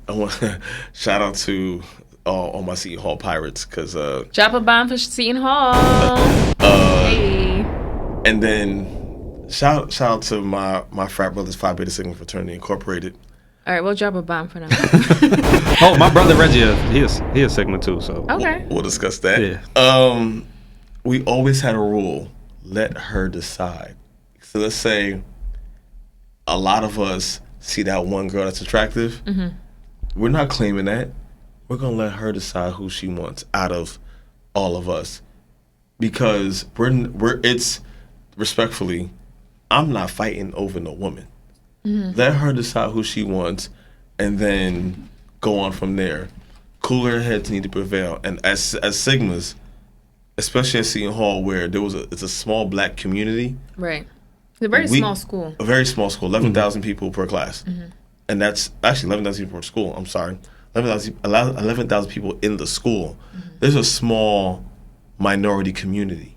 want shout out to all my Seton Hall Pirates, because drop a bomb for Seton Hall. Hey. And then shout out to my frat brothers, Phi Beta Sigma Fraternity Incorporated. All right, we'll drop a bomb for now. Oh, my brother Reggie, he is Sigma too. So okay, we'll discuss that. Yeah. We always had a rule: let her decide. So let's say a lot of us see that one girl that's attractive. We're not claiming that. We're gonna let her decide who she wants out of all of us, because it's respectfully, I'm not fighting over no woman. Let her decide who she wants, and then go on from there. Cooler heads need to prevail. And as Sigmas, especially at Seton Hall, where it's a small black community. Right. It's a very small school. A very small school, 11,000 people per class. And that's actually 11,000 people per school. I'm sorry. 11,000 people in the school. There's a small minority community.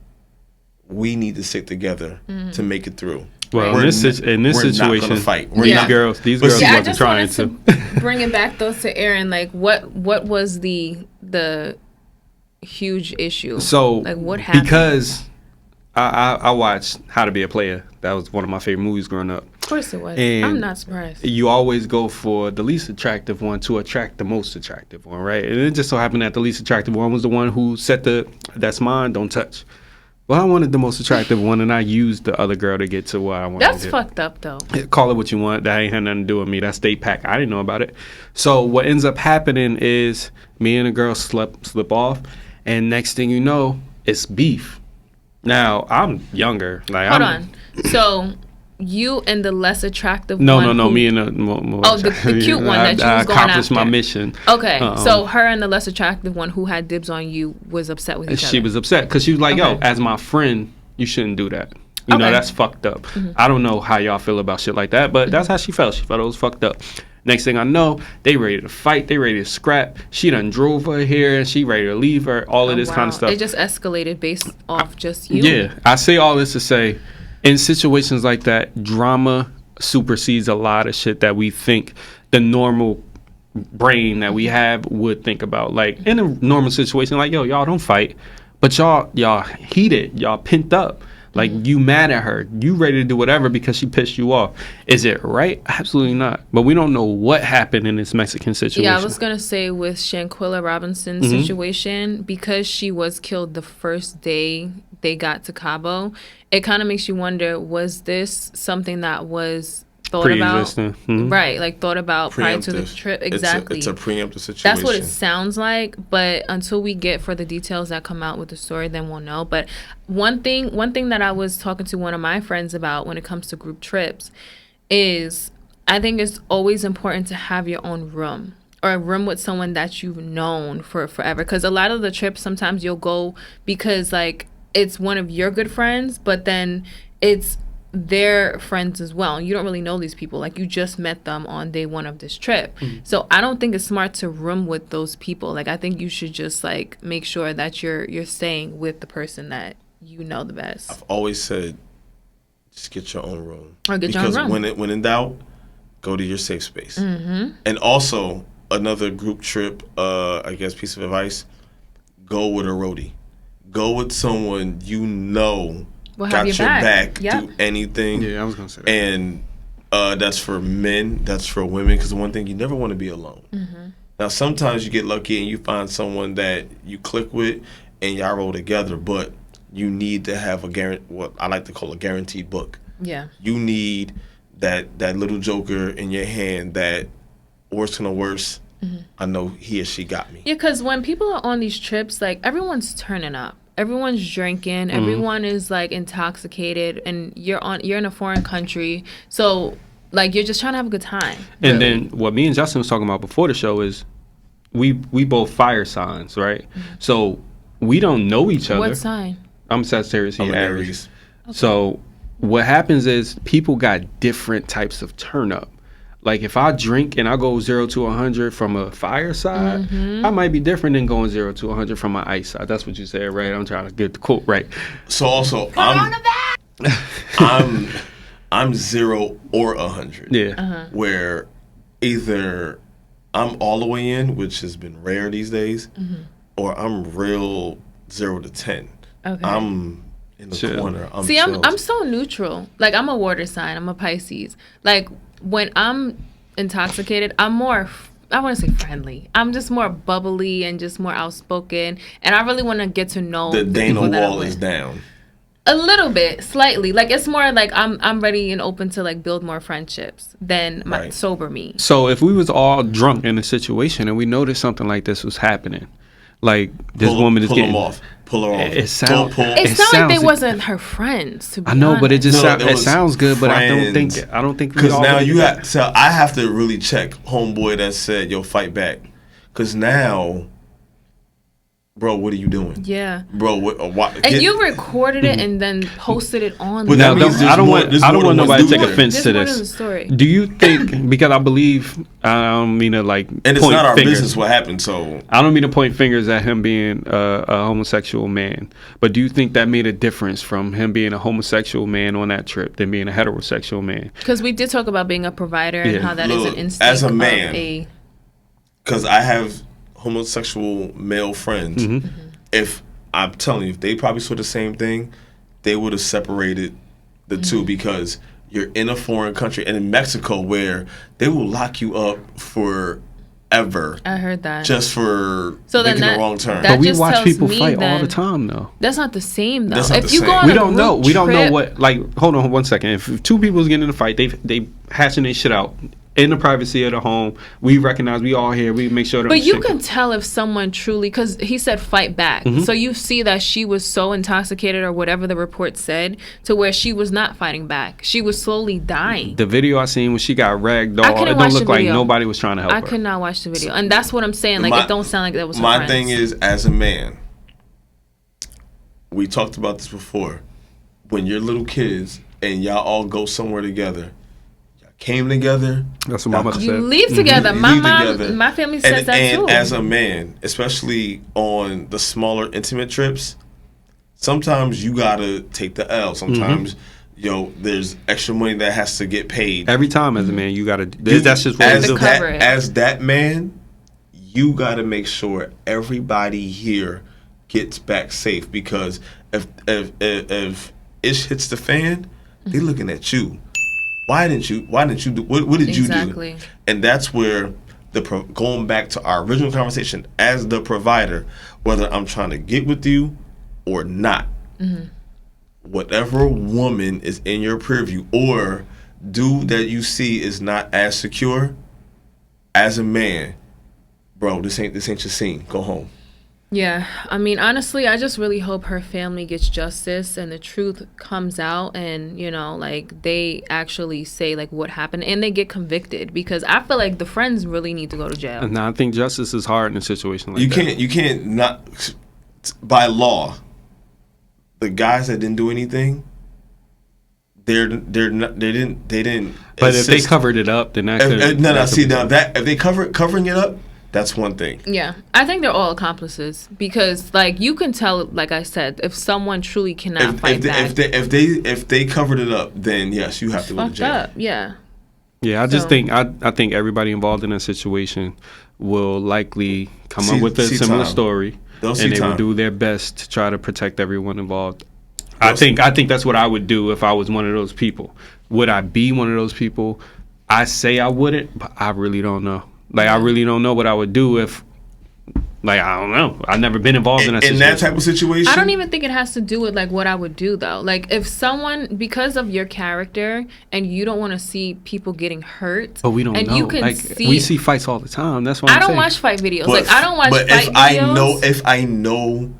We need to stick together to make it through. Well, in this situation, not gonna fight. These girls wasn't trying to. Bring it back though to Aaron. Like, what was the huge issue? So, like, what happened? Because I watched How to Be a Player. That was one of my favorite movies growing up. Of course it was. And I'm not surprised. You always go for the least attractive one to attract the most attractive one, right? And it just so happened that the least attractive one was the one who said that's mine, don't touch. Well, I wanted the most attractive one, and I used the other girl to get to where I wanted. That's fucked up, though. Call it what you want. That ain't had nothing to do with me. That's state pack. I didn't know about it. So what ends up happening is me and the girl slip off, and next thing you know, it's beef. Now I'm younger. Like, hold on. So you and the less attractive one. No. Me and the the cute one that you was going after. I accomplished my mission. Okay, so her and the less attractive one who had dibs on you was upset with each other. She was upset because she was like, "Yo, as my friend, you shouldn't do that. You know, that's fucked up." I don't know how y'all feel about shit like that, but that's how she felt. She felt it was fucked up. Next thing I know, they ready to fight. They ready to scrap. She done drove her here, and she ready to leave her. All of this kind of stuff. It just escalated based off just you. Yeah, I say all this to say, in situations like that, drama supersedes a lot of shit that we think the normal brain that we have would think about. Like, in a normal situation, like, yo, y'all don't fight, but y'all heated, y'all pent up. Like, you mad at her, you ready to do whatever because she pissed you off. Is it right? Absolutely not. But we don't know what happened in this Mexican situation. Yeah, I was gonna say with Shanquella Robinson's situation, because she was killed the first day they got to Cabo, it kind of makes you wonder, was this something that was thought about? Right, like thought about prior to the trip? Exactly. It's a preemptive situation. That's what it sounds like, but until we get further details that come out with the story, then we'll know. But one thing that I was talking to one of my friends about when it comes to group trips is, I think it's always important to have your own room, or a room with someone that you've known for forever. Because a lot of the trips, sometimes you'll go because like it's one of your good friends, but then it's their friends as well. You don't really know these people. Like, you just met them on day one of this trip. So I don't think it's smart to room with those people. Like, I think you should just like make sure that you're staying with the person that you know the best. I've always said, just get your own room. Or get your own room. Because when in doubt, go to your safe space. And also, another group trip, I guess, piece of advice, go with a roadie. Go with someone you know got your back through anything. Yeah, I was going to say that. And that's for men, that's for women, because the one thing, you never want to be alone. Now, sometimes you get lucky and you find someone that you click with and y'all roll together, but you need to have what I like to call a guaranteed book. Yeah. You need that little joker in your hand that, worst come to worst, I know he or she got me. Yeah, because when people are on these trips, like, everyone's turning up. Everyone's drinking. Everyone is, like, intoxicated, and you're in a foreign country. So, like, you're just trying to have a good time. And really. then what me and Justin was talking about before the show is we both fire signs, right? So we don't know each other. What sign? I'm Sagittarius, I'm he's an Aries. Aries. So what happens is people got different types of turn up. Like if I drink and I go 0 to 100 from a fire side, I might be different than going 0 to 100 from my ice side. That's what you said, right? I'm trying to get the quote right. So also, I'm 0 or 100. Yeah. Where either I'm all the way in, which has been rare these days, or I'm real 0 to 10. Okay. I'm in the corner. See, I'm so neutral. Like, I'm a water sign. I'm a Pisces. Like, when I'm intoxicated, I'm more, I want to say friendly. I'm just more bubbly and just more outspoken. And I really want to get to know the Dana people that I'm wall with. is down. A little bit, slightly. Like, it's more like I'm ready and open to, like, build more friendships than my sober me. So if we was all drunk in a situation and we noticed something like this was happening, like this woman is pull getting them off. Pull her off. It sounds. It's not like they wasn't her friends. To be I know, but it just No, it sounds good. But I don't think we because all now really you do have. that. So I have to really check homeboy that said, "Yo, fight back," because now, bro, what are you doing? Yeah, bro. And you recorded it and then posted it on. But Now, that means I don't more- want there's I don't more want than nobody one to take dude. offense to There's more to the this. story. Do you think, because I believe, I don't mean to like And it's point not our fingers. business what happened. So I don't mean to point fingers at him being a homosexual man, but do you think that made a difference from him being a homosexual man on that trip than being a heterosexual man? Because we did talk about being a provider and Yeah. how that is Look, an instinct as a of man, a. because I have homosexual male friends, if I'm telling you, if they probably saw the same thing, they would have separated the two, because you're in a foreign country, and in Mexico where they will lock you up forever I heard that. just for So then making that- the wrong turn. that But we just watch tells people me fight all then- the time, though. That's not the same though. That's not If the you same. go on We a don't know. group We don't know trip- what. Like, hold on one second. If two people's getting in a fight, they hashing their shit out in the privacy of the home. We recognize we all here. We make sure. But you can tell if someone truly, because he said fight back. So you see that she was so intoxicated or whatever the report said, to where she was not fighting back. She was slowly dying. The video I seen when she got ragged I off, couldn't it watch don't the look like video. nobody was trying to help I her. could not watch the video. And that's what I'm saying. Like, My- it don't sound like that was her My friends. thing is, as a man, we talked about this before. When you're little kids and y'all all go somewhere together, y'all came together. That's what my mother You said. leave together. You My leave mom, together. my family says that and too. as a man, especially on the smaller intimate trips, sometimes you gotta take the L. Sometimes, there's extra money that has to get paid. Every time as a man, you gotta. That's just what as we do. cover it. as that man, you gotta make sure everybody here gets back safe, because if ish hits the fan, they looking at you. Why didn't you do what did you Exactly. do? And that's where going back to our original conversation, as the provider, whether I'm trying to get with you or not, whatever woman is in your purview or dude that you see is not as secure, as a man, bro, this ain't your scene. Go home. Yeah, I mean, honestly, I just really hope her family gets justice and the truth comes out, and like, they actually say like what happened and they get convicted, because I feel like the friends really need to go to jail. No, I think justice is hard in a situation like You that. you can't not, by law, the guys that didn't do anything, they didn't. But if they assist. covered it up, then that could. If they covering it up, that's one thing. Yeah, I think they're all accomplices, because like, you can tell, like I said, if someone truly cannot fight back. If they covered it up, then yes, you have to go to Fucked jail. up, yeah. Yeah, I just So- think I think everybody involved in a situation will likely come up See- with a see similar time. story, They'll see and they will time. do their best to try to protect everyone involved. They'll see- I think that's what I would do if I was one of those people. Would I be one of those people? I say I wouldn't, but I really don't know. Like I really don't know what I would do if. Like I don't know. I've never been involved in In that situation. that type of situation, I don't even think it has to do with like what I would do though. Like if someone, because of your character and you don't want to see people getting hurt, But we don't and know. you can like see, we see fights all the time. That's why I I'm don't saying. watch fight videos. But, Like I don't watch but fight videos. if I know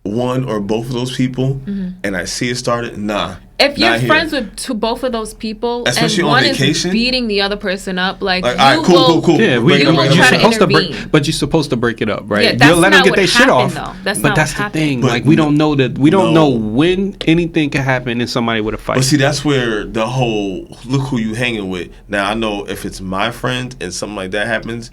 one or both of those people, and I see it started, nah. If you're not here. friends with both of those people, Especially and on one vacation? is beating the other person up, like Like, you all right, cool, cool. Yeah, Break it up, will break it try up. to supposed to break, intervene. but you're supposed to break it up, right? Yeah, that's You'll let them not get what their shit happened, off. though. That's but not that's what the happened. thing. But Like we don't know that. We don't no. know when anything can happen in somebody with a fight. But see, that's where the whole look who you hanging with. Now I know if it's my friend and something like that happens,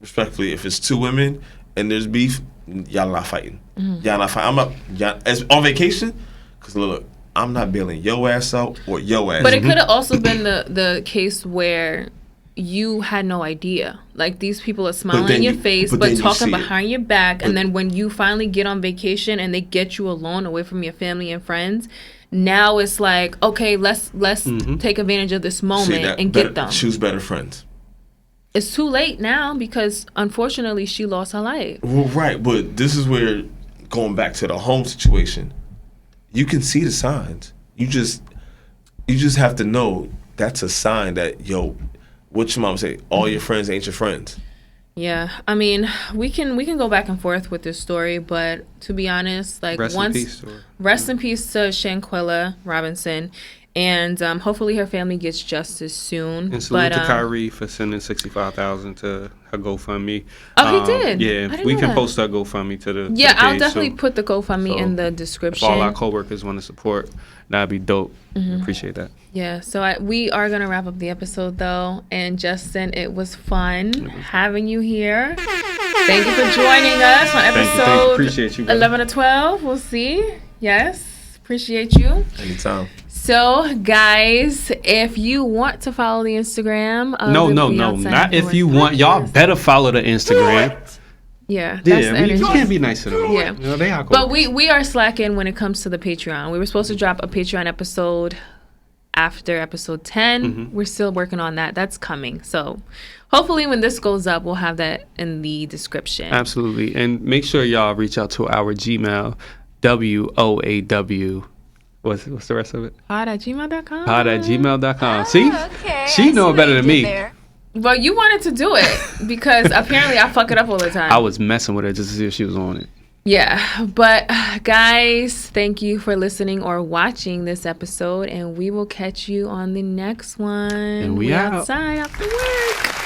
respectfully, if it's two women and there's beef, y'all not fighting. Y'all not fighting. I'm not. Y'all, as on vacation, because look, I'm not bailing your ass out or your ass. But it could have also been the case where you had no idea. Like these people are smiling then in your you- face, but but then you talking see it. behind your back, and then when you finally get on vacation and they get you alone, away from your family and friends, now it's like, okay, let's take advantage of this moment and better, get them. choose better friends. It's too late now because unfortunately she lost her life. Well, right, but this is where going back to the home situation, you can see the signs. You just have to know that's a sign that what your mom say, all your friends ain't your friends. Yeah, I mean, we can go back and forth with this story, but to be honest, like Rest in peace to her. rest in peace to Shanquella Robinson, and hopefully her family gets justice soon. And salute to um, Kyrie for sending $65,000 to her GoFundMe. Oh, he did? I Yeah, didn't we know can that. post her GoFundMe to the Yeah, to the I'll page, definitely so put the GoFundMe in the if description. all our coworkers want to support, that'd be dope. Appreciate that. Yeah, so we are going to wrap up the episode, though. And Justin, it was fun having you here. Thank you for joining us on Thank you. episode Appreciate you, brother. 11 or 12. We'll see. Yes, appreciate you. Anytime. So, guys, if you want to follow the Instagram of No, the no, Beyonce not if you Afterwork want. Y'all podcast. better follow the Instagram. Yeah, that's Yeah, the we energy. can't be nice to them. Yeah. You know, they are cool. But we are slacking when it comes to the Patreon. We were supposed to drop a Patreon episode after episode 10. We're still working on that. That's coming. So hopefully when this goes up, we'll have that in the description. Absolutely. And make sure y'all reach out to our Gmail, WOAW. What's the rest of it? pod@gmail.com. pod@gmail.com. See? Okay, She know it better than me. Well, you wanted to do it because apparently I fuck it up all the time. I was messing with her just to see if she was on it. Yeah, but guys, thank you for listening or watching this episode, and we will catch you on the next one. And we out. outside after work.